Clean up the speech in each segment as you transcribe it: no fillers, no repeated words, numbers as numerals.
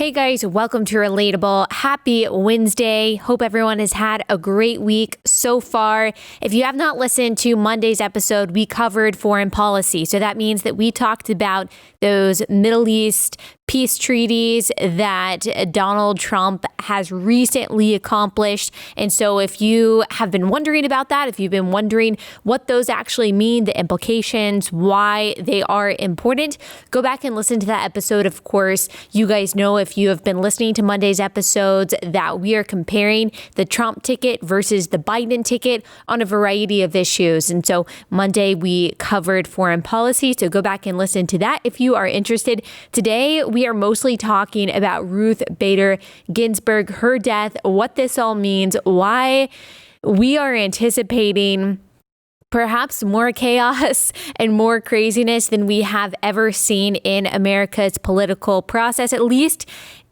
Hey guys, welcome to Relatable. Happy Wednesday. Hope everyone has had a great week so far. If you have not listened to Monday's episode, we covered foreign policy. So that means that we talked about those Middle East peace treaties that Donald Trump has recently accomplished. And so if you have been wondering about that, if you've been wondering what those actually mean, the implications, why they are important, go back and listen to that episode. Of course, you guys know if you have been listening to Monday's episodes that we are comparing the Trump ticket versus the Biden ticket on a variety of issues. And so Monday we covered foreign policy. So go back and listen to that if you are interested. Today, we are mostly talking about Ruth Bader Ginsburg, her death, what this all means, why we are anticipating perhaps more chaos and more craziness than we have ever seen in America's political process, at least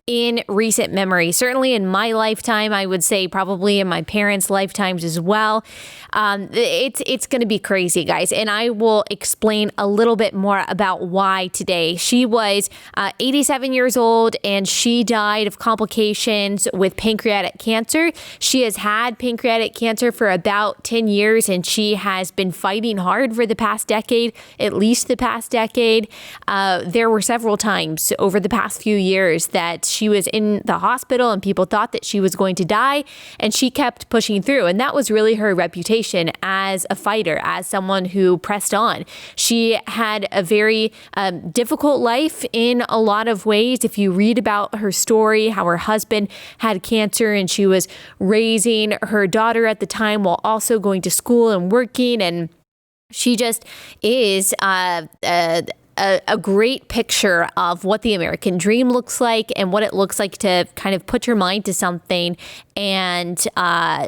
in recent memory. Certainly in my lifetime, I would say probably in my parents' lifetimes as well. It's going to be crazy, guys. And I will explain a little bit more about why today. She was 87 years old and she died of complications with pancreatic cancer. She has had pancreatic cancer for about 10 years and she has been fighting hard for the past decade, at least the past decade. There were several times over the past few years that she was in the hospital and people thought that she was going to die, and she kept pushing through. And that was really her reputation as a fighter, as someone who pressed on. She had a very difficult life in a lot of ways. If you read about her story, how her husband had cancer and she was raising her daughter at the time while also going to school and working, and she just is a great picture of what the American dream looks like and what it looks like to kind of put your mind to something and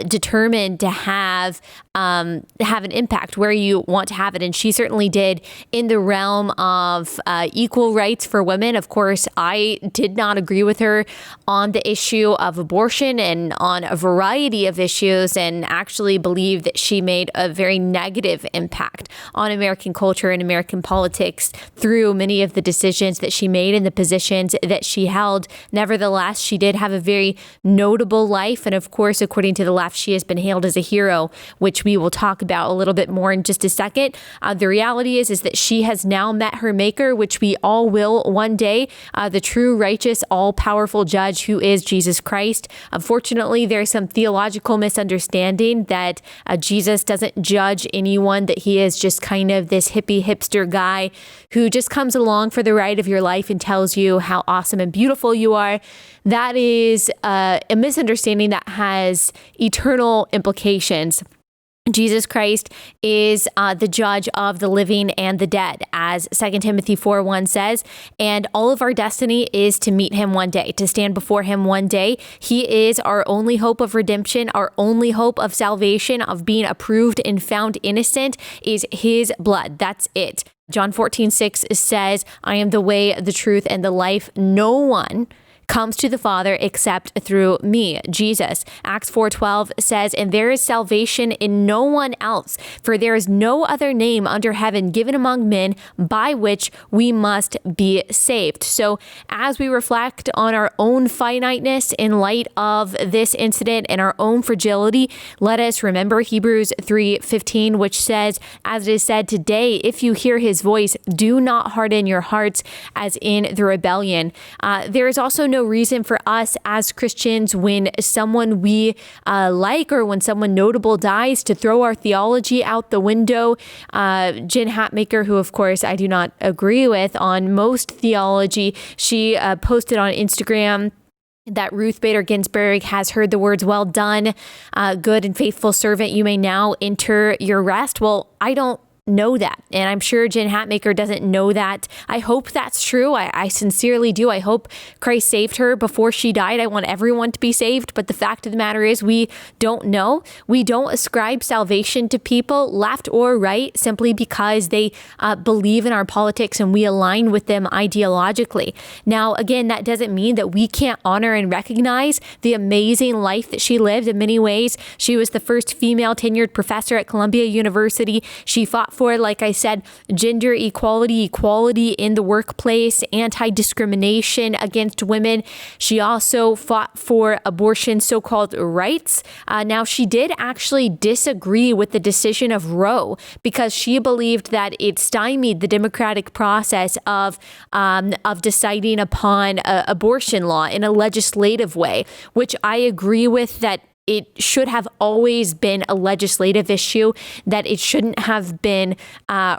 determined to have an impact where you want to have it. And she certainly did in the realm of equal rights for women. Of course, I did not agree with her on the issue of abortion and on a variety of issues, and actually believe that she made a very negative impact on American culture and American politics through many of the decisions that she made and the positions that she held. Nevertheless, she did have a very notable life. And of course, according to the left, she has been hailed as a hero, which we will talk about a little bit more in just a second. The reality is that she has now met her maker, which we all will one day, the true, righteous, all-powerful judge who is Jesus Christ. Unfortunately, there's some theological misunderstanding that Jesus doesn't judge anyone, that he is just kind of this hippie hipster guy who just comes along for the ride of your life and tells you how awesome and beautiful you are. That is a misunderstanding that has eternal implications. Jesus Christ is the judge of the living and the dead, as 2 Timothy 4:1 says, and all of our destiny is to meet him one day, to stand before him one day. He is our only hope of redemption, our only hope of salvation, of being approved and found innocent is his blood. That's it. John 14:6 says, I am the way, the truth, and the life. No one comes to the Father except through me, Jesus. Acts 4:12 says, and there is salvation in no one else, for there is no other name under heaven given among men by which we must be saved. So as we reflect on our own finiteness in light of this incident and our own fragility, let us remember Hebrews 3:15, which says, as it is said today, if you hear his voice, do not harden your hearts as in the rebellion. There is also no reason for us as Christians, when someone we like or when someone notable dies, to throw our theology out the window. Jen Hatmaker, who of course I do not agree with on most theology, she posted on Instagram that Ruth Bader Ginsburg has heard the words, well done, good and faithful servant, you may now enter your rest. Well, I don't know that. And I'm sure Jen Hatmaker doesn't know that. I hope that's true. I sincerely do. I hope Christ saved her before she died. I want everyone to be saved. But the fact of the matter is we don't know. We don't ascribe salvation to people, left or right, simply because they believe in our politics and we align with them ideologically. Now, again, that doesn't mean that we can't honor and recognize the amazing life that she lived in many ways. She was the first female tenured professor at Columbia University. She fought for, like I said, gender equality, equality in the workplace, anti-discrimination against women. She also fought for abortion so-called rights. Now, she did actually disagree with the decision of Roe because she believed that it stymied the democratic process of deciding upon abortion law in a legislative way, which I agree with, that it should have always been a legislative issue, that it shouldn't have been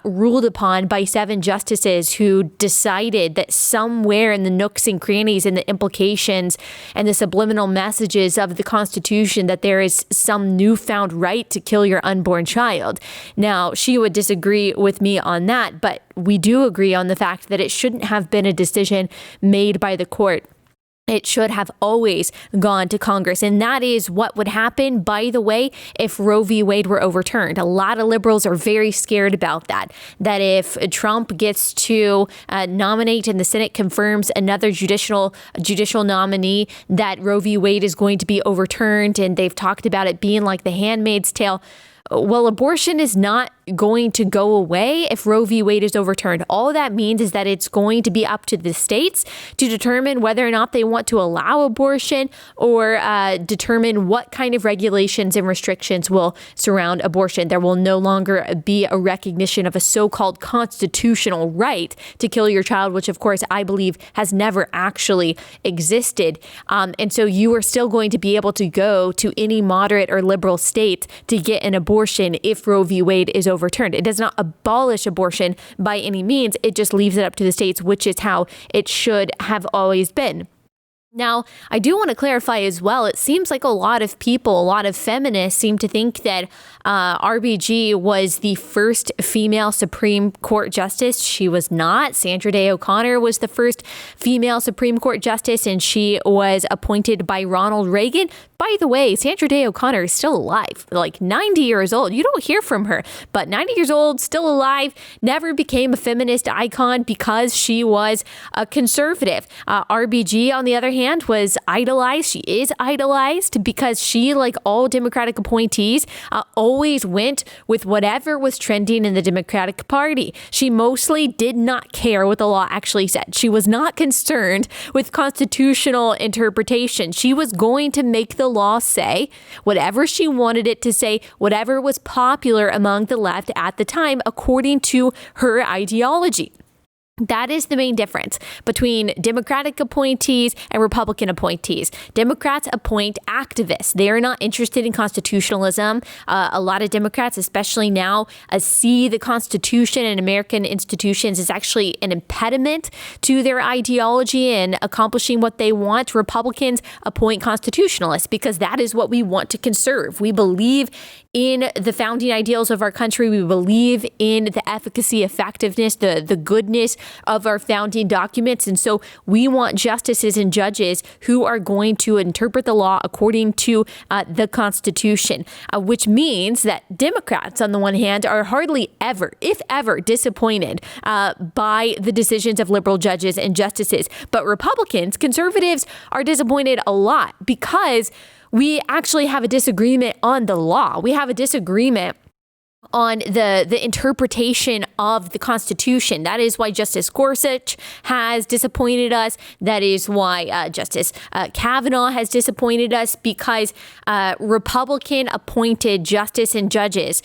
ruled upon by 7 justices who decided that somewhere in the nooks and crannies and the implications and the subliminal messages of the Constitution that there is some newfound right to kill your unborn child. Now, she would disagree with me on that, but we do agree on the fact that it shouldn't have been a decision made by the court. It should have always gone to Congress. And that is what would happen, by the way, if Roe v. Wade were overturned. A lot of liberals are very scared about that if Trump gets to nominate and the Senate confirms another judicial nominee, that Roe v. Wade is going to be overturned. And they've talked about it being like the Handmaid's Tale. Well, abortion is not going to go away if Roe v. Wade is overturned. All that means is that it's going to be up to the states to determine whether or not they want to allow abortion or determine what kind of regulations and restrictions will surround abortion. There will no longer be a recognition of a so-called constitutional right to kill your child, which, of course, I believe has never actually existed. And so you are still going to be able to go to any moderate or liberal state to get an abortion if Roe v. Wade is overturned. It does not abolish abortion by any means. It just leaves it up to the states, which is how it should have always been. Now, I do want to clarify as well, it seems like a lot of people, a lot of feminists seem to think that RBG was the first female Supreme Court justice. She was not. Sandra Day O'Connor was the first female Supreme Court justice, and she was appointed by Ronald Reagan. By the way, Sandra Day O'Connor is still alive, like 90 years old. You don't hear from her, but 90 years old, still alive, never became a feminist icon because she was a conservative. RBG, on the other hand, was idolized. She is idolized because she, like all Democratic appointees, always went with whatever was trending in the Democratic Party. She mostly did not care what the law actually said. She was not concerned with constitutional interpretation. She was going to make the law say whatever she wanted it to say, whatever was popular among the left at the time, according to her ideology. That is the main difference between Democratic appointees and Republican appointees. Democrats appoint activists. They are not interested in constitutionalism. A lot of Democrats, especially now, see the Constitution and American institutions as actually an impediment to their ideology and accomplishing what they want. Republicans appoint constitutionalists because that is what we want to conserve. We believe in the founding ideals of our country. We believe in the efficacy, effectiveness, the goodness of our founding documents. And so we want justices and judges who are going to interpret the law according to the Constitution, which means that Democrats, on the one hand, are hardly ever, if ever, disappointed by the decisions of liberal judges and justices. But Republicans, conservatives, are disappointed a lot because we actually have a disagreement on the law. We have a disagreement on the interpretation of the Constitution. That is why Justice Gorsuch has disappointed us. That is why Justice Kavanaugh has disappointed us, because Republican appointed justices and judges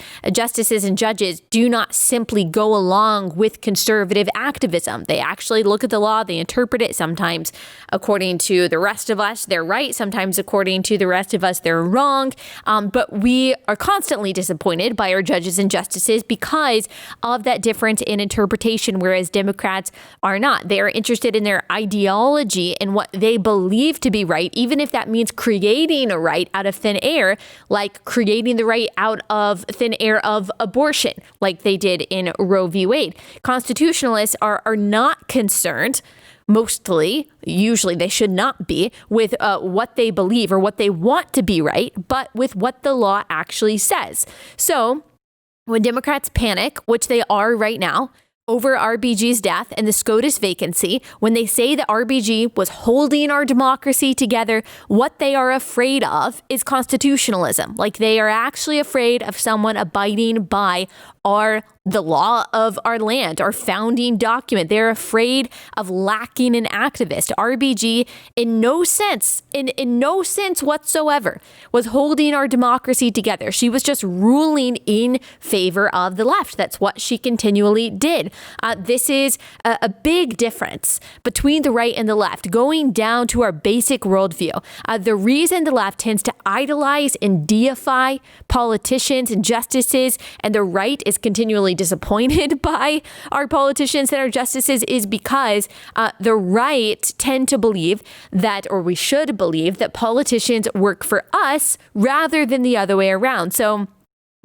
do not simply go along with conservative activism. They actually look at the law, they interpret it. Sometimes according to the rest of us, they're right. Sometimes according to the rest of us, they're wrong. But we are constantly disappointed by our judges and justices because of that difference in interpretation, whereas Democrats are not. They are interested in their ideology and what they believe to be right, even if that means creating a right out of thin air, like creating the right out of thin air of abortion, like they did in Roe v. Wade. Constitutionalists are not concerned, usually they should not be, with what they believe or what they want to be right, but with what the law actually says. So when Democrats panic, which they are right now, over RBG's death and the SCOTUS vacancy, when they say that RBG was holding our democracy together, what they are afraid of is constitutionalism. Like, they are actually afraid of someone abiding by the law of our land, our founding document. They're afraid of lacking an activist. RBG, in no sense whatsoever, was holding our democracy together. She was just ruling in favor of the left. That's what she continually did. This is a big difference between the right and the left, going down to our basic worldview. The reason the left tends to idolize and deify politicians and justices, and the right is continually disappointed by our politicians and our justices, is because the right tend to believe that, or we should believe, that politicians work for us rather than the other way around. So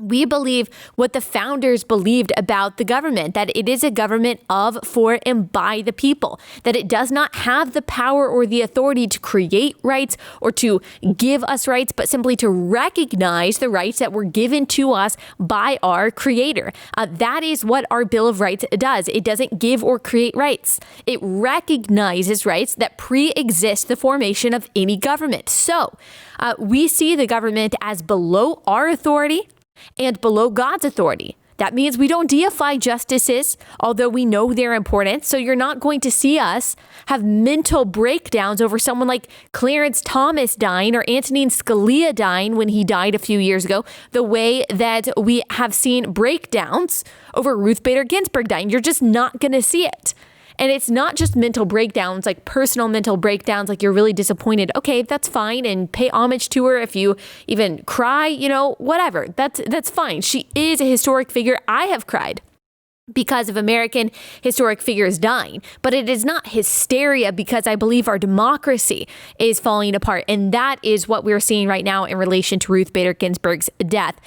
we believe what the founders believed about the government, that it is a government of, for, and by the people, that it does not have the power or the authority to create rights or to give us rights, but simply to recognize the rights that were given to us by our creator. That is what our Bill of Rights does. It doesn't give or create rights. It recognizes rights that pre-exist the formation of any government. So we see the government as below our authority and below God's authority. That means we don't deify justices, although we know their importance. So you're not going to see us have mental breakdowns over someone like Clarence Thomas dying or Antonin Scalia dying when he died a few years ago, the way that we have seen breakdowns over Ruth Bader Ginsburg dying. You're just not going to see it. And it's not just mental breakdowns, like personal mental breakdowns, like you're really disappointed. Okay, that's fine. And pay homage to her if you even cry, whatever. That's fine. She is a historic figure. I have cried because of American historic figures dying. But it is not hysteria because I believe our democracy is falling apart. And that is what we're seeing right now in relation to Ruth Bader Ginsburg's death.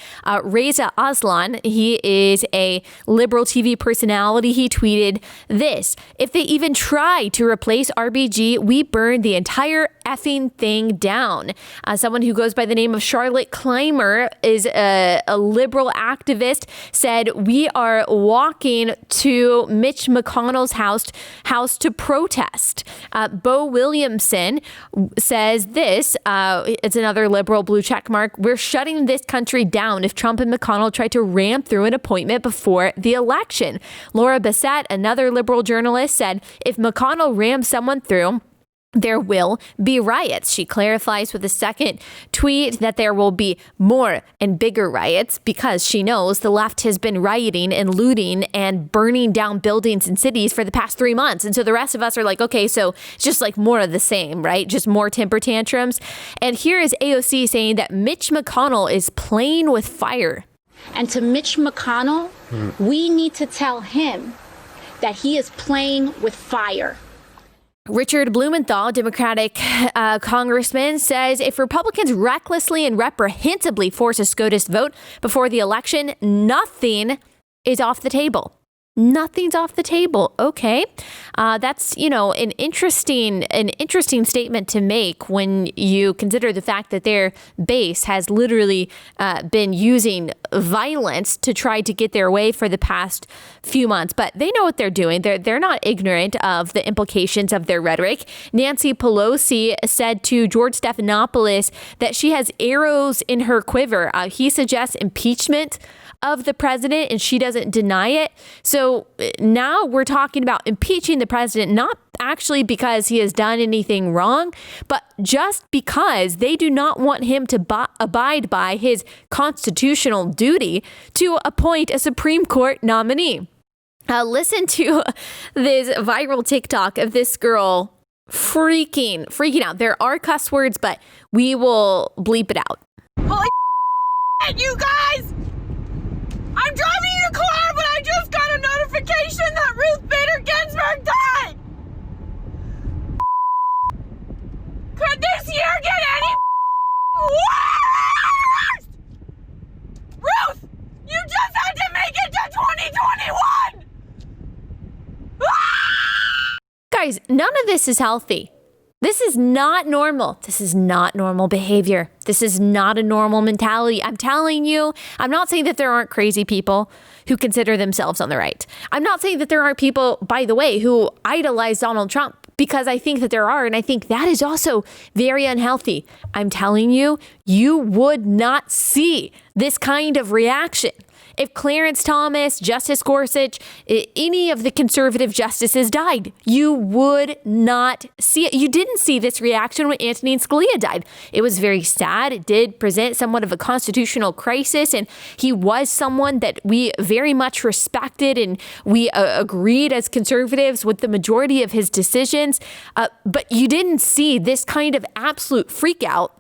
Reza Aslan, he is a liberal TV personality. He tweeted this: "If they even try to replace RBG, we burn the entire effing thing down." Someone who goes by the name of Charlotte Clymer is a liberal activist, said, "We are walking to Mitch McConnell's house to protest." Bo Williamson says this, it's another liberal blue check mark: "We're shutting this country down if Trump and McConnell try to ram through an appointment before the election." Laura Bassett, another liberal journalist, said, "If McConnell rams someone through, there will be riots." She clarifies with a second tweet that there will be more and bigger riots because she knows the left has been rioting and looting and burning down buildings and cities for the past 3 months. And so the rest of us are like, okay, so it's just like more of the same, right? Just more temper tantrums. And here is AOC saying that Mitch McConnell is playing with fire. And to Mitch McConnell, we need to tell him that he is playing with fire. Richard Blumenthal, Democratic congressman, says if Republicans recklessly and reprehensibly force a SCOTUS vote before the election, nothing is off the table. Nothing's off the table. Okay. That's, an interesting statement to make when you consider the fact that their base has literally been using violence to try to get their way for the past few months. But they know what they're doing. They're not ignorant of the implications of their rhetoric. Nancy Pelosi said to George Stephanopoulos that she has arrows in her quiver. He suggests impeachment of the president, and she doesn't deny it. So now we're talking about impeaching the president, not actually because he has done anything wrong, but just because they do not want him to abide by his constitutional duty to appoint a Supreme Court nominee. Listen to this viral TikTok of this girl freaking out. There are cuss words, but we will bleep it out. Holy you guys! I'm driving in a car, but I just got a notification that Ruth Bader Ginsburg died! Could this year get any worse? Ruth, you just had to make it to 2021! Guys, none of this is healthy. This is not normal. This is not normal behavior. This is not a normal mentality. I'm telling you, I'm not saying that there aren't crazy people who consider themselves on the right. I'm not saying that there aren't people, by the way, who idolize Donald Trump, because I think that there are. And I think that is also very unhealthy. I'm telling you, you would not see this kind of reaction if Clarence Thomas, Justice Gorsuch, any of the conservative justices died. You would not see it. You didn't see this reaction when Antonin Scalia died. It was very sad. It did present somewhat of a constitutional crisis, and he was someone that we very much respected, and we agreed as conservatives with the majority of his decisions. But you didn't see this kind of absolute freak out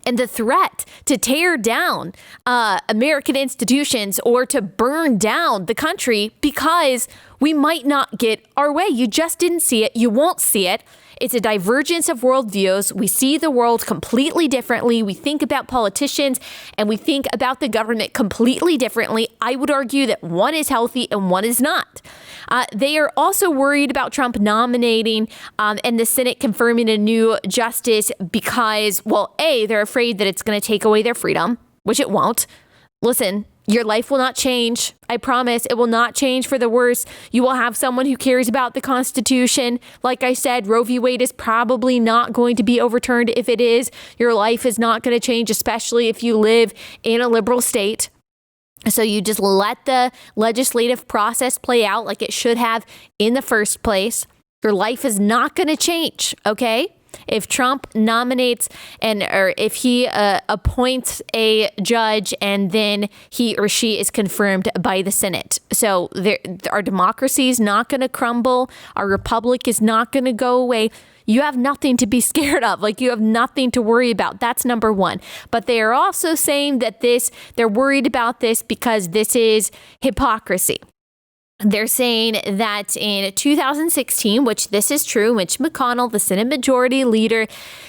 and the threat to tear down American institutions or to burn down the country because we might not get our way. You just didn't see it. You won't see it. It's a divergence of worldviews. We see the world completely differently. We think about politicians and we think about the government completely differently. I would argue that one is healthy and one is not. They are also worried about Trump nominating and the Senate confirming a new justice because, well, A, they're afraid that it's going to take away their freedom, which it won't. Listen, your life will not change. I promise it will not change for the worse. You will have someone who cares about the Constitution. Like I said, Roe v. Wade is probably not going to be overturned. If it is, your life is not going to change, especially if you live in a liberal state. So you just let the legislative process play out like it should have in the first place. Your life is not going to change, okay? If Trump nominates or if he appoints a judge and then he or she is confirmed by the Senate. So our democracy is not going to crumble. Our republic is not going to go away. You have nothing to be scared of. Like, you have nothing to worry about. That's number one. But they are also saying that they're worried about this because this is hypocrisy. They're saying that in 2016, which this is true, Mitch McConnell, the Senate Majority Leader,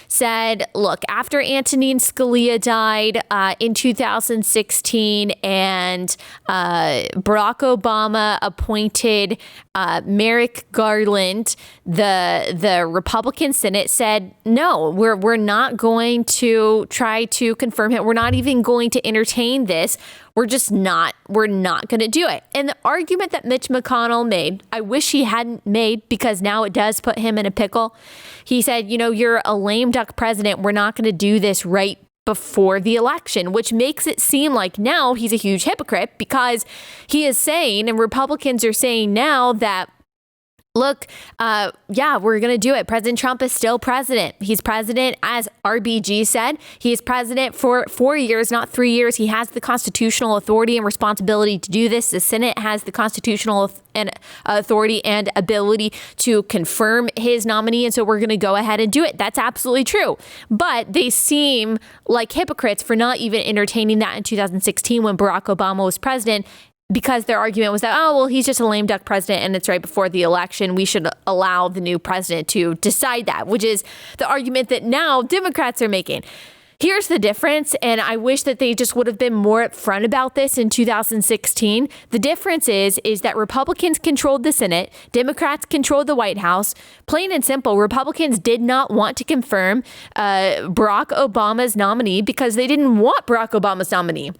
said, look, after Antonin Scalia died in 2016 and Barack Obama appointed Merrick Garland, the Republican Senate said, no, we're not going to try to confirm him. We're not even going to entertain this. We're not going to do it. And the argument that Mitch McConnell made, I wish he hadn't made because now it does put him in a pickle. He said, you're a lame duck president. We're not going to do this right before the election, which makes it seem like now he's a huge hypocrite because he is saying, and Republicans are saying now that, look, we're going to do it. President Trump is still president. He's president, as RBG said. He is president for 4 years, not 3 years. He has the constitutional authority and responsibility to do this. The Senate has the constitutional authority and ability to confirm his nominee. And so we're going to go ahead and do it. That's absolutely true. But they seem like hypocrites for not even entertaining that in 2016 when Barack Obama was president, because their argument was that, oh, well, he's just a lame duck president and it's right before the election. We should allow the new president to decide that, which is the argument that now Democrats are making. Here's the difference, and I wish that they just would have been more upfront about this in 2016. The difference is that Republicans controlled the Senate, Democrats controlled the White House. Plain and simple, Republicans did not want to confirm Barack Obama's nominee because they didn't want Barack Obama's nominee.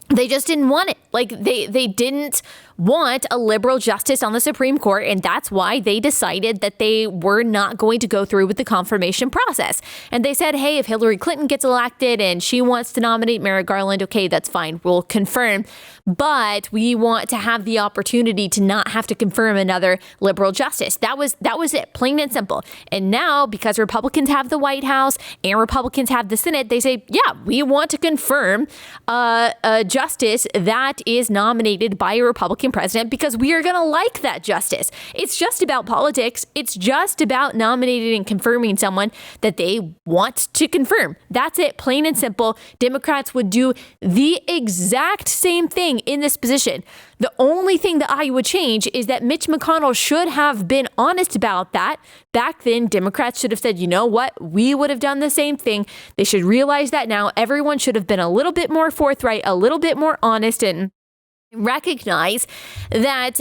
They just didn't want it. Like, they didn't want a liberal justice on the Supreme Court, and that's why they decided that they were not going to go through with the confirmation process. And they said, hey, if Hillary Clinton gets elected and she wants to nominate Merrick Garland, okay, that's fine. We'll confirm. But we want to have the opportunity to not have to confirm another liberal justice. That was it, plain and simple. And now, because Republicans have the White House and Republicans have the Senate, they say, yeah, we want to confirm a justice that is nominated by a Republican president because we are going to like that justice. It's just about politics. It's just about nominating and confirming someone that they want to confirm. That's it, plain and simple. Democrats would do the exact same thing in this position. The only thing that I would change is that Mitch McConnell should have been honest about that. Back then, Democrats should have said, you know what? We would have done the same thing. They should realize that now. Everyone should have been a little bit more forthright, a little bit more honest, and recognize that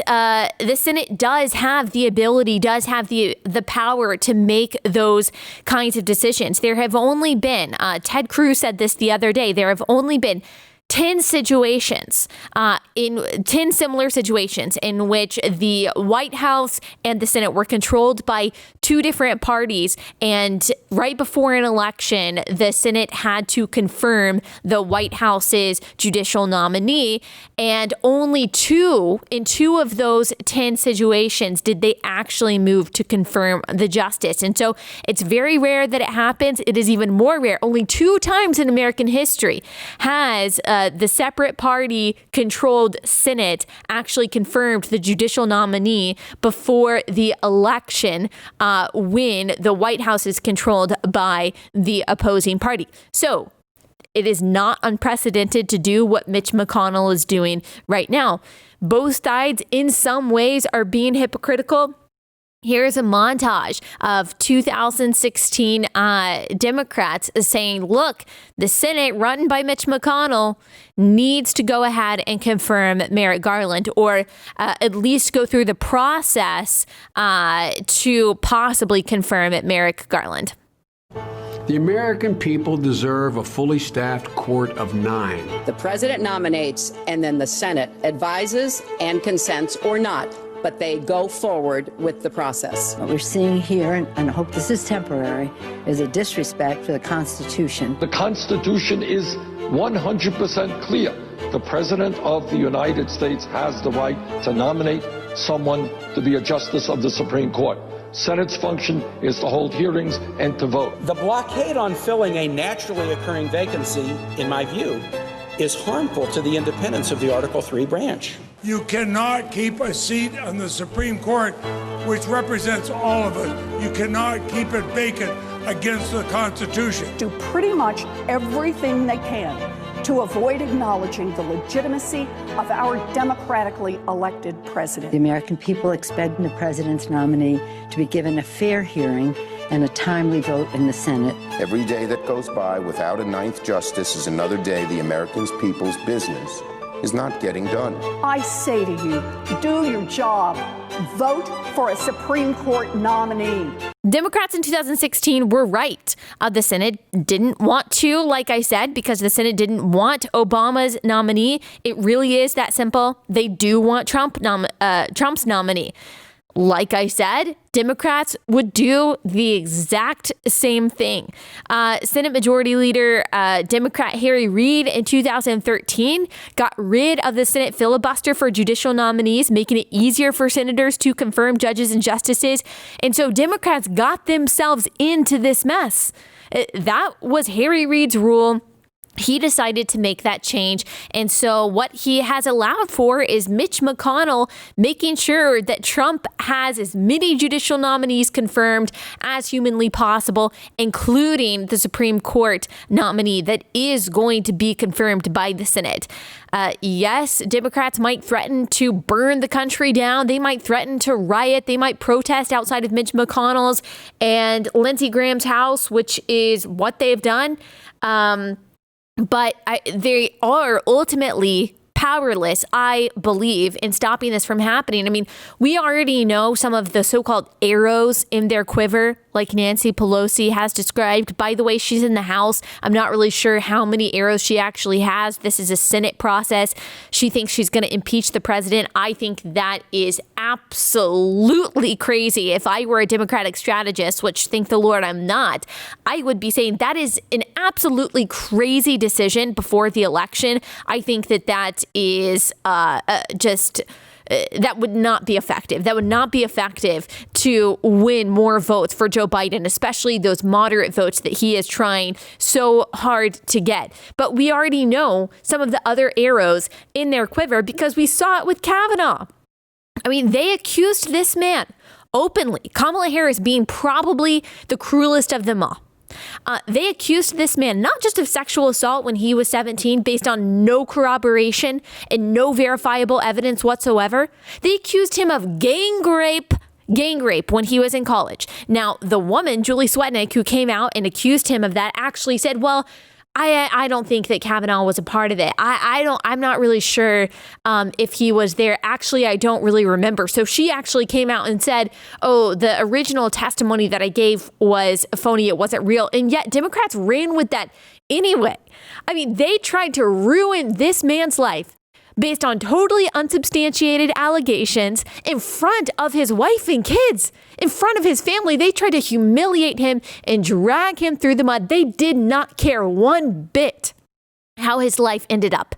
the Senate does have the ability, does have the power to make those kinds of decisions. There have only been, Ted Cruz said this the other day, there have only been 10 situations, in 10 similar situations in which the White House and the Senate were controlled by two different parties. And right before an election, the Senate had to confirm the White House's judicial nominee. And only in two of those 10 situations did they actually move to confirm the justice. And so it's very rare that it happens. It is even more rare. Only 2 times in American history has the separate party controlled Senate actually confirmed the judicial nominee before the election when the White House is controlled by the opposing party. So it is not unprecedented to do what Mitch McConnell is doing right now. Both sides in some ways are being hypocritical. Here's a montage of 2016 Democrats saying, look, the Senate run by Mitch McConnell needs to go ahead and confirm Merrick Garland, or at least go through the process to possibly confirm Merrick Garland. The American people deserve a fully staffed court of 9. The president nominates, and then the Senate advises and consents or not, but they go forward with the process. What we're seeing here, and I hope this is temporary, is a disrespect for the Constitution. The Constitution is 100% clear. The President of the United States has the right to nominate someone to be a justice of the Supreme Court. Senate's function is to hold hearings and to vote. The blockade on filling a naturally occurring vacancy, in my view, is harmful to the independence of the Article III branch. You cannot keep a seat on the Supreme Court, which represents all of us. You cannot keep it vacant against the Constitution. Do pretty much everything they can to avoid acknowledging the legitimacy of our democratically elected president. The American people expect the president's nominee to be given a fair hearing and a timely vote in the Senate. Every day that goes by without a 9th justice is another day the American people's business is not getting done. I say to you, do your job. Vote for a Supreme Court nominee. Democrats in 2016 were right. The Senate didn't want to, like I said, because the Senate didn't want Obama's nominee. It really is that simple. They do want Trump's nominee. Like I said, Democrats would do the exact same thing. Senate Majority Leader Democrat Harry Reid in 2013 got rid of the Senate filibuster for judicial nominees, making it easier for senators to confirm judges and justices. And so Democrats got themselves into this mess. That was Harry Reid's rule. He decided to make that change. And so what he has allowed for is Mitch McConnell making sure that Trump has as many judicial nominees confirmed as humanly possible, including the Supreme Court nominee that is going to be confirmed by the Senate. Yes, Democrats might threaten to burn the country down. They might threaten to riot. They might protest outside of Mitch McConnell's and Lindsey Graham's house, which is what they've done. But they are ultimately powerless, I believe, in stopping this from happening. I mean, we already know some of the so-called arrows in their quiver, like Nancy Pelosi has described. By the way, she's in the House. I'm not really sure how many arrows she actually has. This is a Senate process. She thinks she's going to impeach the president. I think that is absolutely crazy. If I were a Democratic strategist, which thank the Lord I'm not, I would be saying that is an absolutely crazy decision before the election. I think that is that would not be effective. That would not be effective to win more votes for Joe Biden, especially those moderate votes that he is trying so hard to get. But we already know some of the other arrows in their quiver because we saw it with Kavanaugh. I mean, they accused this man openly, Kamala Harris being probably the cruelest of them all. They accused this man not just of sexual assault when he was 17 based on no corroboration and no verifiable evidence whatsoever. They accused him of gang rape when he was in college. Now, the woman, Julie Swetnick, who came out and accused him of that, actually said, well, I don't think that Kavanaugh was a part of it. I'm not really sure if he was there. Actually, I don't really remember. So she actually came out and said, oh, the original testimony that I gave was phony. It wasn't real. And yet Democrats ran with that anyway. I mean, they tried to ruin this man's life based on totally unsubstantiated allegations in front of his wife and kids, in front of his family. They tried to humiliate him and drag him through the mud. They did not care one bit how his life ended up.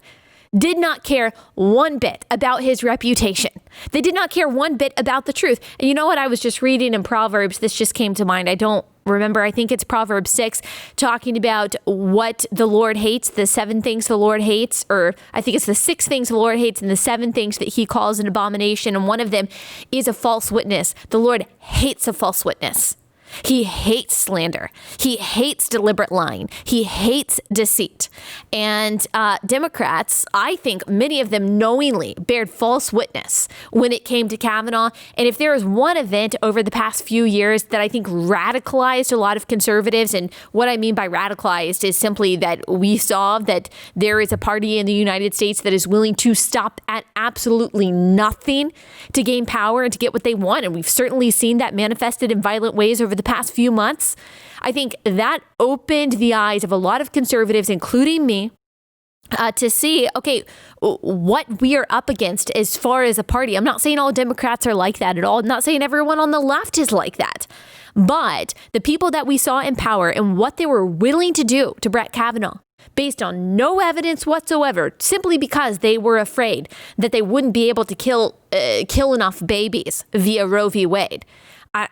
Did not care one bit about his reputation. They did not care one bit about the truth. And you know what? I was just reading in Proverbs. This just came to mind. I don't remember. I think it's Proverbs 6 talking about what the Lord hates, the 7 things the Lord hates, or I think it's the 6 things the Lord hates and the 7 things that he calls an abomination. And one of them is a false witness. The Lord hates a false witness. He hates slander. He hates deliberate lying. He hates deceit. And Democrats, I think many of them knowingly bared false witness when it came to Kavanaugh. And if there is one event over the past few years that I think radicalized a lot of conservatives, and what I mean by radicalized is simply that we saw that there is a party in the United States that is willing to stop at absolutely nothing to gain power and to get what they want. And we've certainly seen that manifested in violent ways over the past few months. I think that opened the eyes of a lot of conservatives, including me, to see, okay, what we are up against as far as a party. I'm not saying all Democrats are like that at all. I'm not saying everyone on the left is like that. But the people that we saw in power and what they were willing to do to Brett Kavanaugh, based on no evidence whatsoever, simply because they were afraid that they wouldn't be able to kill enough babies via Roe v. Wade.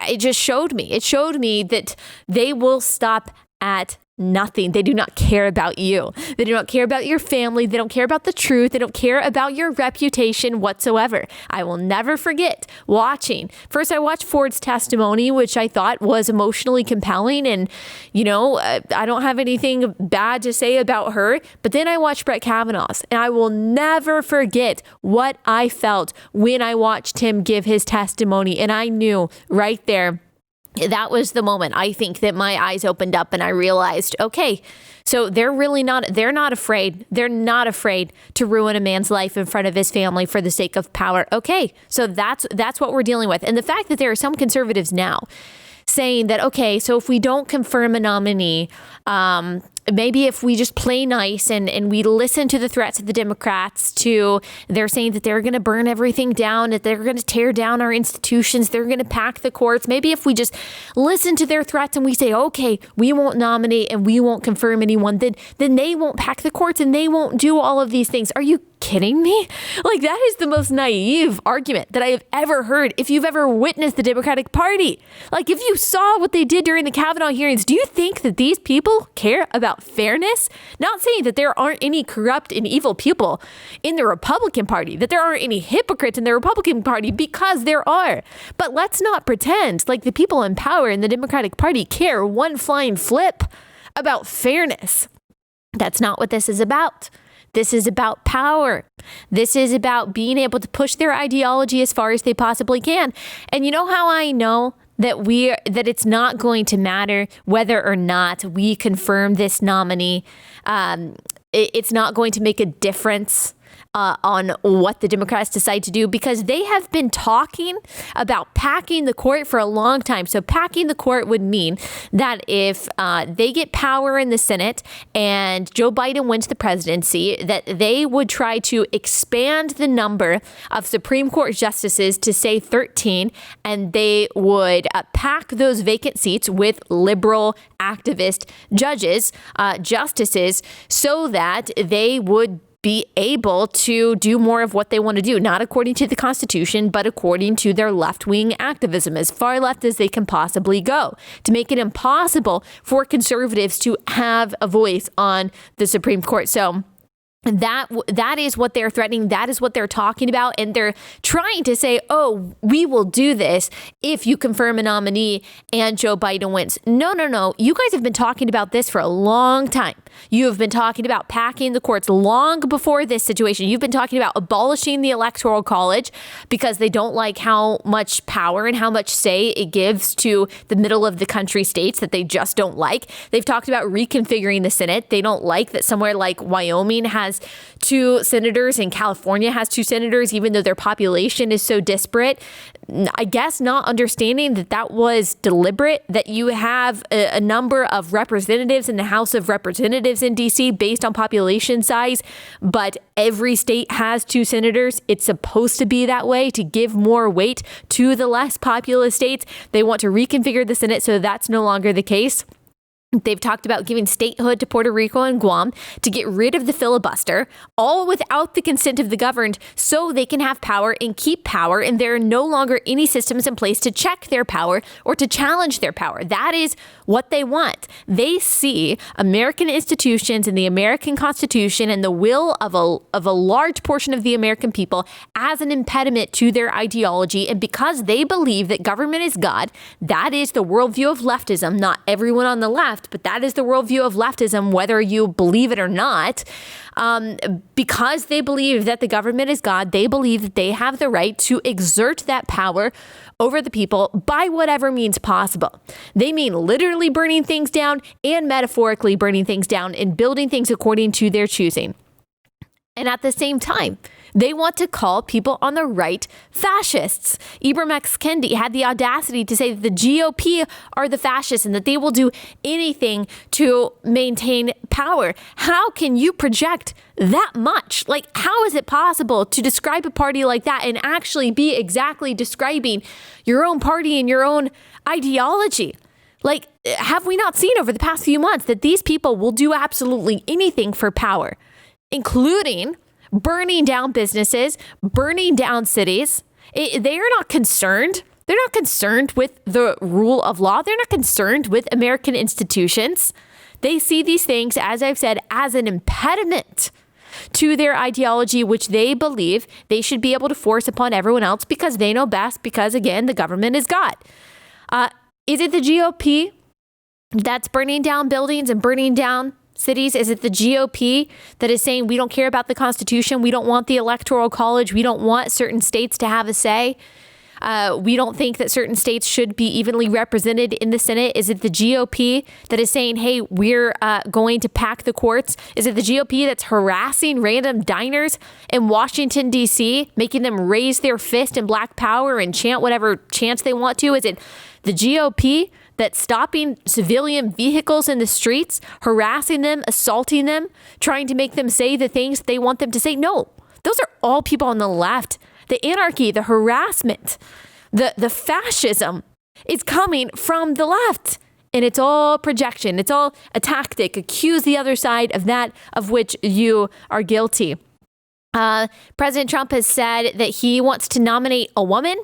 It just showed me. It showed me that they will stop at nothing. They do not care about you. They do not care about your family. They don't care about the truth. They don't care about your reputation whatsoever. I will never forget watching. First, I watched Ford's testimony, which I thought was emotionally compelling. And, you know, I don't have anything bad to say about her. But then I watched Brett Kavanaugh's, and I will never forget what I felt when I watched him give his testimony. And I knew right there, that was the moment I think that my eyes opened up and I realized, okay, so they're not afraid. They're not afraid to ruin a man's life in front of his family for the sake of power. Okay, so that's what we're dealing with. And the fact that there are some conservatives now saying that, okay, so if we don't confirm a nominee, maybe if we just play nice and we listen to the threats of the Democrats they're saying that they're going to burn everything down, that they're going to tear down our institutions, they're going to pack the courts. Maybe if we just listen to their threats and we say, okay, we won't nominate and we won't confirm anyone, then they won't pack the courts and they won't do all of these things. Are you kidding me? Like, that is the most naive argument that I have ever heard. If you've ever witnessed the Democratic Party, like if you saw what they did during the Kavanaugh hearings, do you think that these people care about fairness? Not saying that there aren't any corrupt and evil people in the Republican Party, that there aren't any hypocrites in the Republican Party, because there are. But let's not pretend like the people in power in the Democratic Party care one flying flip about fairness. That's not what this is about. This is about power. This is about being able to push their ideology as far as they possibly can. And you know how I know that it's not going to matter whether or not we confirm this nominee? It's not going to make a difference on what the Democrats decide to do, because they have been talking about packing the court for a long time. So packing the court would mean that if they get power in the Senate and Joe Biden wins the presidency, that they would try to expand the number of Supreme Court justices to say 13, and they would pack those vacant seats with liberal activist justices, so that they would be able to do more of what they want to do, not according to the Constitution, but according to their left-wing activism, as far left as they can possibly go, to make it impossible for conservatives to have a voice on the Supreme Court. So That is what they're threatening. That is what they're talking about. And they're trying to say, oh, we will do this if you confirm a nominee and Joe Biden wins. No. You guys have been talking about this for a long time. You have been talking about packing the courts long before this situation. You've been talking about abolishing the Electoral College because they don't like how much power and how much say it gives to the middle of the country states that they just don't like. They've talked about reconfiguring the Senate. They don't like that somewhere like Wyoming has 2 senators and California has 2 senators, even though their population is so disparate. I guess not understanding that was deliberate, that you have a number of representatives in the House of Representatives in D.C. based on population size, but every state has 2 senators. It's supposed to be that way to give more weight to the less populous states. They want to reconfigure the Senate so that's no longer the case. They've talked about giving statehood to Puerto Rico and Guam to get rid of the filibuster, all without the consent of the governed, so they can have power and keep power. And there are no longer any systems in place to check their power or to challenge their power. That is what they want. They see American institutions and the American Constitution and the will of a large portion of the American people as an impediment to their ideology. And because they believe that government is God, that is the worldview of leftism. Not everyone on the left, but that is the worldview of leftism, whether you believe it or not. Because they believe that the government is God, they believe that they have the right to exert that power over the people by whatever means possible. They mean literally burning things down and metaphorically burning things down and building things according to their choosing. And at the same time, they want to call people on the right fascists. Ibram X. Kendi had the audacity to say that the GOP are the fascists and that they will do anything to maintain power. How can you project that much? Like, how is it possible to describe a party like that and actually be exactly describing your own party and your own ideology? Like, have we not seen over the past few months that these people will do absolutely anything for power, including burning down businesses, burning down cities? They are not concerned. They're not concerned with the rule of law. They're not concerned with American institutions. They see these things, as I've said, as an impediment to their ideology, which they believe they should be able to force upon everyone else because they know best, because, again, the government is God. Is it the GOP that's burning down buildings and burning down cities? Is it the GOP that is saying we don't care about the Constitution? We don't want the Electoral College. We don't want certain states to have a say. We don't think that certain states should be evenly represented in the Senate. Is it the GOP that is saying, hey, we're going to pack the courts? Is it the GOP that's harassing random diners in Washington, D.C., making them raise their fist in Black Power and chant whatever chants they want to? Is it the GOP that's stopping civilian vehicles in the streets, harassing them, assaulting them, trying to make them say the things they want them to say? No, those are all people on the left. The anarchy, the harassment, the fascism is coming from the left. And it's all projection. It's all a tactic. Accuse the other side of that of which you are guilty. President Trump has said that he wants to nominate a woman.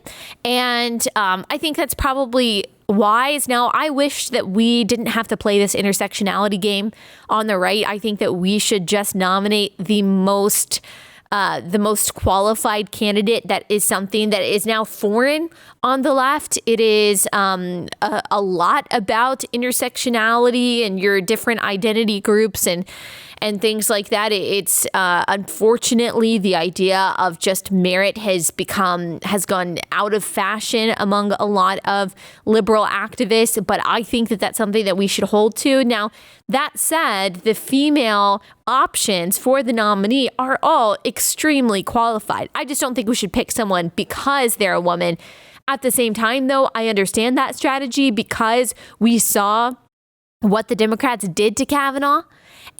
And I think that's probably wise. Now, I wish that we didn't have to play this intersectionality game on the right. I think that we should just nominate the most qualified candidate. That is something that is now foreign on the left. It is a lot about intersectionality and your different identity groups and things like that. It's unfortunately the idea of just merit has gone out of fashion among a lot of liberal activists. But I think that that's something that we should hold to. Now, that said, the female options for the nominee are all extremely qualified. I just don't think we should pick someone because they're a woman. At the same time, though, I understand that strategy because we saw what the Democrats did to Kavanaugh,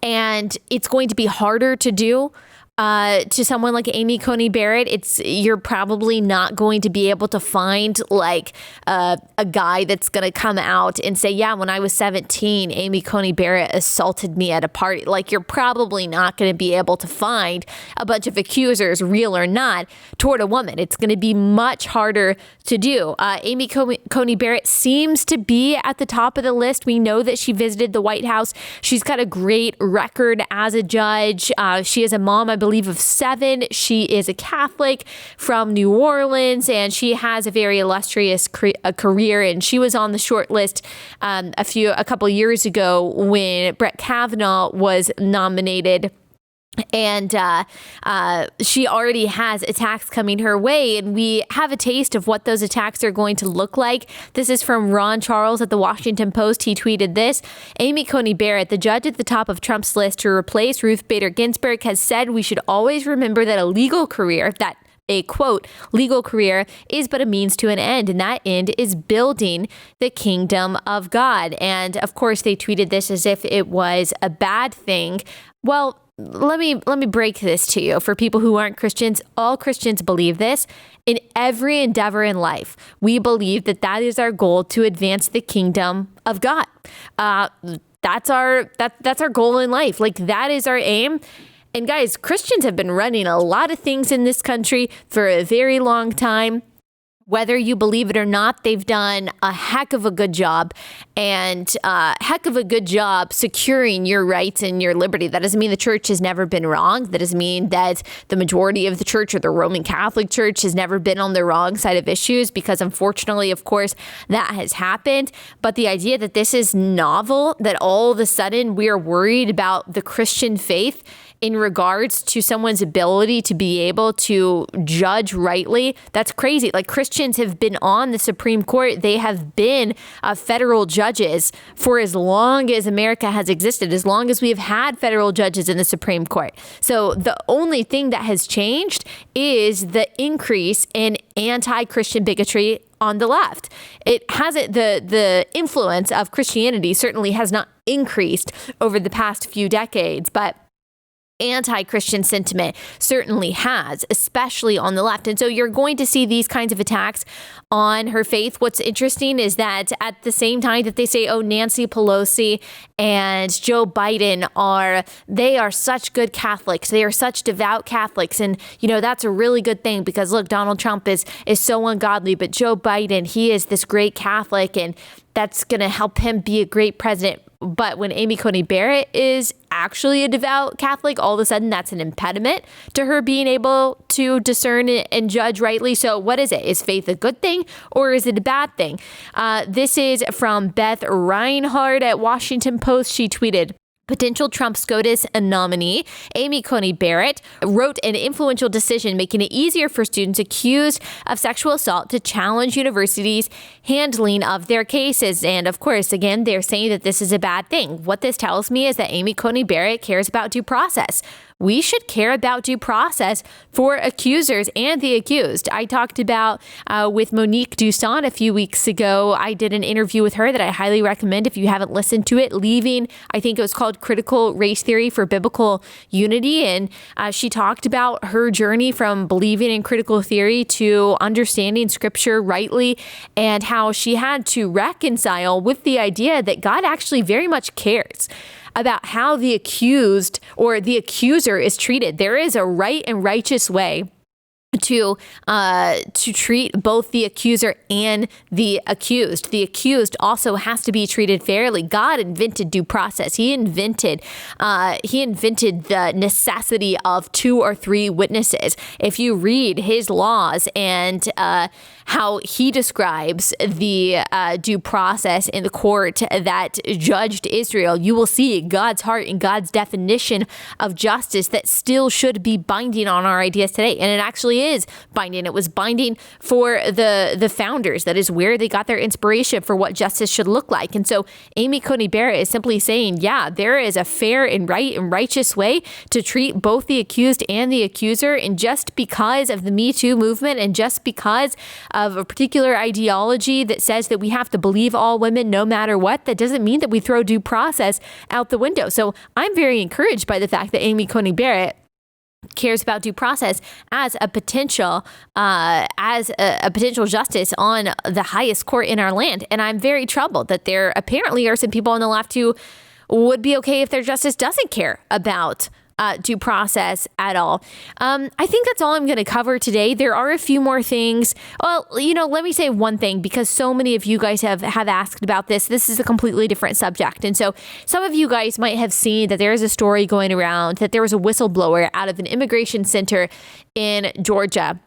and it's going to be harder to do to someone like Amy Coney Barrett, you're probably not going to be able to find like a guy that's going to come out and say, yeah, when I was 17, Amy Coney Barrett assaulted me at a party. Like, you're probably not going to be able to find a bunch of accusers, real or not, toward a woman. It's going to be much harder to do. Amy Coney Barrett seems to be at the top of the list. We know that she visited the White House. She's got a great record as a judge. She is a mom, I believe, of 7. She is a Catholic from New Orleans, and she has a very illustrious career. And she was on the short list a couple years ago when Brett Kavanaugh was nominated. And she already has attacks coming her way, and we have a taste of what those attacks are going to look like. This is from Ron Charles at the Washington Post. He tweeted this: Amy Coney Barrett, the judge at the top of Trump's list to replace Ruth Bader Ginsburg, has said we should always remember that a quote, legal career is but a means to an end, and that end is building the kingdom of God. And of course, they tweeted this as if it was a bad thing. Well, let me break this to you. For people who aren't Christians, all Christians believe this. In every endeavor in life, we believe that is our goal, to advance the kingdom of God. That's our goal in life. Like, that is our aim. And guys, Christians have been running a lot of things in this country for a very long time. Whether you believe it or not, they've done a heck of a good job, and heck of a good job securing your rights and your liberty. That doesn't mean the church has never been wrong. That doesn't mean that the majority of the church or the Roman Catholic Church has never been on the wrong side of issues, because unfortunately, of course, that has happened. But the idea that this is novel, that all of a sudden we're worried about the Christian faith in regards to someone's ability to be able to judge rightly, that's crazy. Like, Christians have been on the Supreme Court. They have been federal judges for as long as America has existed, as long as we have had federal judges in the Supreme Court. So the only thing that has changed is the increase in anti-Christian bigotry on the left. It hasn't, the influence of Christianity certainly has not increased over the past few decades, but anti-Christian sentiment certainly has, especially on the left. And so you're going to see these kinds of attacks on her faith. What's interesting is that at the same time that they say, oh, Nancy Pelosi and Joe Biden are such good Catholics. They are such devout Catholics. And, that's a really good thing, because look, Donald Trump is so ungodly, but Joe Biden, he is this great Catholic, and that's going to help him be a great president. But when Amy Coney Barrett is actually a devout Catholic, all of a sudden that's an impediment to her being able to discern and judge rightly. So what is it? Is faith a good thing, or is it a bad thing? This is from Beth Reinhardt at Washington Post. She tweeted, potential Trump SCOTUS nominee Amy Coney Barrett wrote an influential decision making it easier for students accused of sexual assault to challenge universities' handling of their cases. And of course, again, they're saying that this is a bad thing. What this tells me is that Amy Coney Barrett cares about due process. We should care about due process for accusers and the accused. I talked about with Monique Dussault a few weeks ago. I did an interview with her that I highly recommend if you haven't listened to it. Leaving, I think it was called Critical Race Theory for Biblical Unity. And she talked about her journey from believing in critical theory to understanding scripture rightly, and how she had to reconcile with the idea that God actually very much cares about how the accused or the accuser is treated. There is a right and righteous way to treat both the accuser and the accused. The accused also has to be treated fairly. God invented due process. He invented the necessity of 2 or 3 witnesses. If you read his laws and how he describes the due process in the court that judged Israel, you will see God's heart and God's definition of justice that still should be binding on our ideas today. And it actually is binding. It was binding for the founders. That is where they got their inspiration for what justice should look like. And so Amy Coney Barrett is simply saying, yeah, there is a fair and right and righteous way to treat both the accused and the accuser. And just because of the Me Too movement, and just because of a particular ideology that says that we have to believe all women no matter what, that doesn't mean that we throw due process out the window. So I'm very encouraged by the fact that Amy Coney Barrett cares about due process as a potential justice on the highest court in our land. And I'm very troubled that there apparently are some people on the left who would be okay if their justice doesn't care about due process at all. I think that's all I'm going to cover today. There are a few more things. Well, let me say one thing, because so many of you guys have asked about this. This is a completely different subject. And so some of you guys might have seen that there is a story going around that there was a whistleblower out of an immigration center in Georgia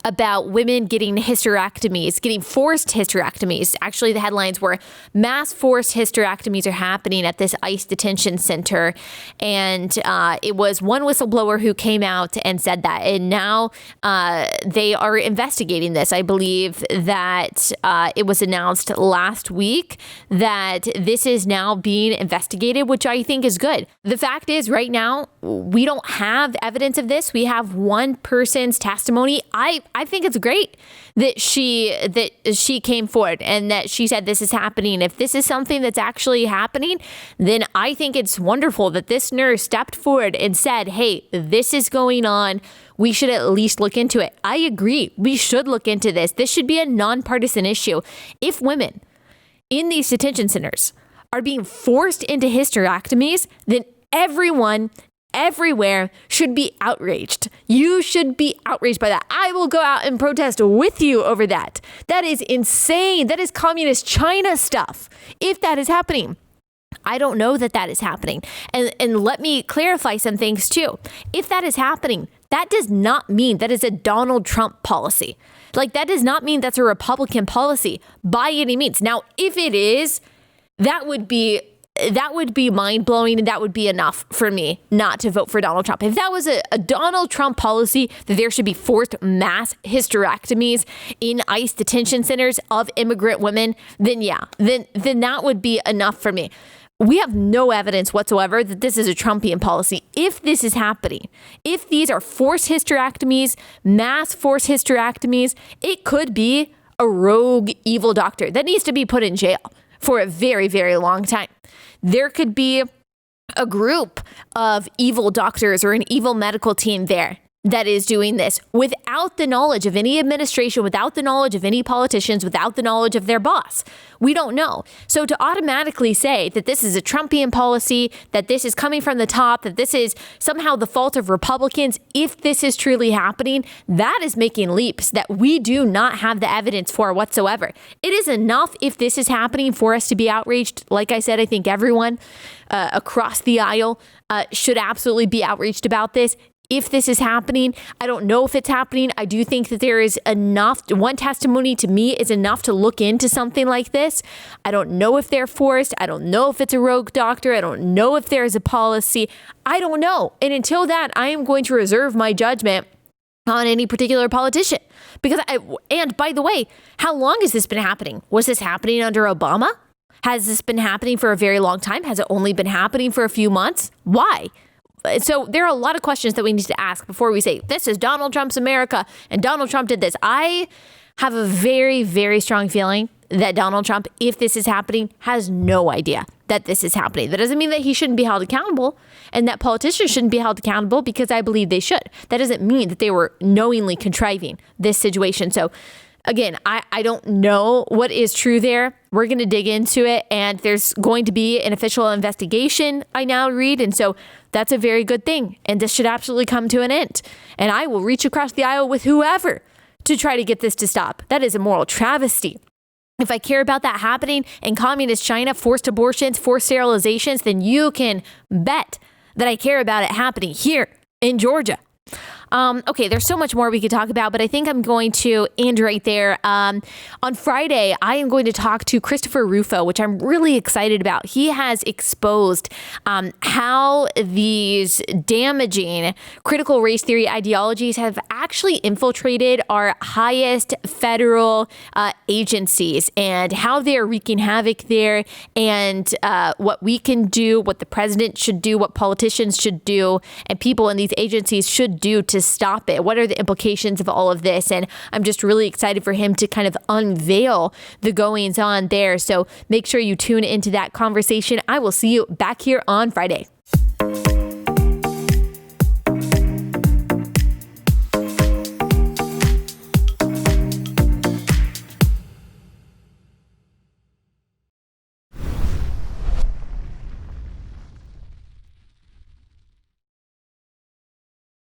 about women getting hysterectomies, getting forced hysterectomies. Actually, the headlines were mass forced hysterectomies are happening at this ICE detention center. And it was one whistleblower who came out and said that. And now they are investigating this. I believe that it was announced last week that this is now being investigated, which I think is good. The fact is, right now, we don't have evidence of this. We have one person's testimony. I think it's great that she came forward and that she said this is happening. If this is something that's actually happening, then I think it's wonderful that this nurse stepped forward and said, hey, this is going on. We should at least look into it. I agree. We should look into this. This should be a nonpartisan issue. If women in these detention centers are being forced into hysterectomies, then everyone everywhere should be outraged. You should be outraged by that. I will go out and protest with you over that. That is insane. That is communist China stuff. If that is happening, I don't know that is happening. And let me clarify some things too. If that is happening, that does not mean that is a Donald Trump policy. Like, that does not mean that's a Republican policy by any means. Now, if it is, that would be mind-blowing, and that would be enough for me not to vote for Donald Trump. If that was a Donald Trump policy, that there should be forced mass hysterectomies in ICE detention centers of immigrant women, then that would be enough for me. We have no evidence whatsoever that this is a Trumpian policy. If this is happening, if these are forced hysterectomies, mass forced hysterectomies, it could be a rogue evil doctor that needs to be put in jail for a very, very long time. There could be a group of evil doctors or an evil medical team there that is doing this without the knowledge of any administration, without the knowledge of any politicians, without the knowledge of their boss. We don't know. So to automatically say that this is a Trumpian policy, that this is coming from the top, that this is somehow the fault of Republicans, if this is truly happening, that is making leaps that we do not have the evidence for whatsoever. It is enough if this is happening for us to be outraged. Like I said, I think everyone across the aisle should absolutely be outraged about this. If this is happening, I don't know if it's happening. I do think that there is enough. One testimony to me is enough to look into something like this. I don't know if they're forced. I don't know if it's a rogue doctor. I don't know if there is a policy. I don't know. And until that, I am going to reserve my judgment on any particular politician. And by the way, how long has this been happening? Was this happening under Obama? Has this been happening for a very long time? Has it only been happening for a few months? Why? So there are a lot of questions that we need to ask before we say, this is Donald Trump's America and Donald Trump did this. I have a very, very strong feeling that Donald Trump, if this is happening, has no idea that this is happening. That doesn't mean that he shouldn't be held accountable and that politicians shouldn't be held accountable, because I believe they should. That doesn't mean that they were knowingly contriving this situation. So again, I don't know what is true there. We're going to dig into it, and there's going to be an official investigation, I now read. And so that's a very good thing. And this should absolutely come to an end. And I will reach across the aisle with whoever to try to get this to stop. That is a moral travesty. If I care about that happening in communist China, forced abortions, forced sterilizations, then you can bet that I care about it happening here in Georgia. Okay, there's so much more we could talk about, but I think I'm going to end right there. On Friday, I am going to talk to Christopher Rufo, which I'm really excited about. He has exposed how these damaging critical race theory ideologies have actually infiltrated our highest federal agencies, and how they're wreaking havoc there, and what we can do, what the president should do, what politicians should do, and people in these agencies should do to stop it. What are the implications of all of this? And I'm just really excited for him to kind of unveil the goings on there. So make sure you tune into that conversation. I will see you back here on Friday.